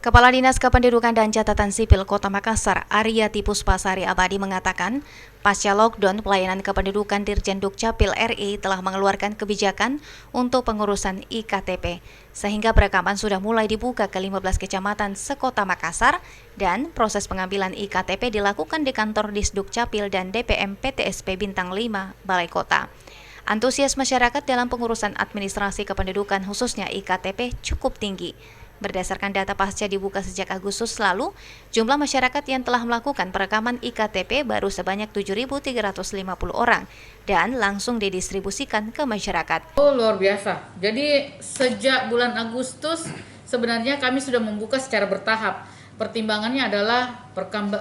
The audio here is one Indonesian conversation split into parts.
Kepala Dinas Kependudukan dan Catatan Sipil Kota Makassar, Aryati Puspasari Abadi mengatakan, pasca lockdown, pelayanan kependudukan Dirjen Dukcapil RI telah mengeluarkan kebijakan untuk pengurusan IKTP, sehingga perekaman sudah mulai dibuka ke 15 kecamatan sekota Makassar dan proses pengambilan IKTP dilakukan di kantor Disdukcapil dan DPM PTSP Bintang 5, Balai Kota. Antusias masyarakat dalam pengurusan administrasi kependudukan khususnya IKTP cukup tinggi. Berdasarkan data pasca dibuka sejak Agustus lalu, jumlah masyarakat yang telah melakukan perekaman IKTP baru sebanyak 7.350 orang dan langsung didistribusikan ke masyarakat. Oh, luar biasa. Jadi sejak bulan Agustus sebenarnya kami sudah membuka secara bertahap. Pertimbangannya adalah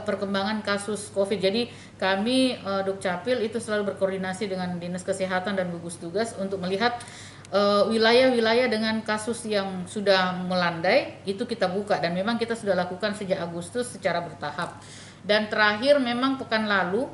perkembangan kasus COVID. Jadi kami Dukcapil itu selalu berkoordinasi dengan Dinas Kesehatan dan gugus tugas untuk melihat wilayah-wilayah dengan kasus yang sudah melandai itu kita buka, dan memang kita sudah lakukan sejak Agustus secara bertahap. Dan terakhir memang pekan lalu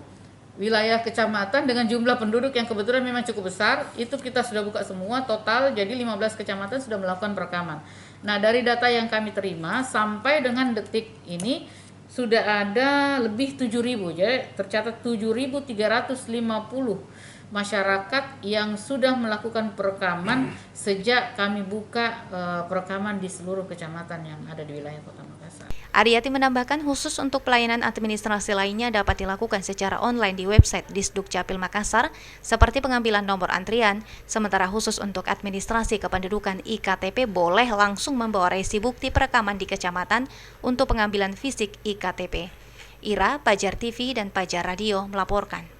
wilayah kecamatan dengan jumlah penduduk yang kebetulan memang cukup besar itu kita sudah buka semua total, jadi 15 kecamatan sudah melakukan perekaman. Nah, dari data yang kami terima sampai dengan detik ini sudah ada lebih 7.000, jadi tercatat 7.350 masyarakat yang sudah melakukan perekaman sejak kami buka perekaman di seluruh kecamatan yang ada di wilayah Kota Makassar. Aryati menambahkan khusus untuk pelayanan administrasi lainnya dapat dilakukan secara online di website Disdukcapil Makassar seperti pengambilan nomor antrian, sementara khusus untuk administrasi kependudukan IKTP boleh langsung membawa resi bukti perekaman di kecamatan untuk pengambilan fisik IKTP. Ira, Pajar TV dan Pajar Radio melaporkan.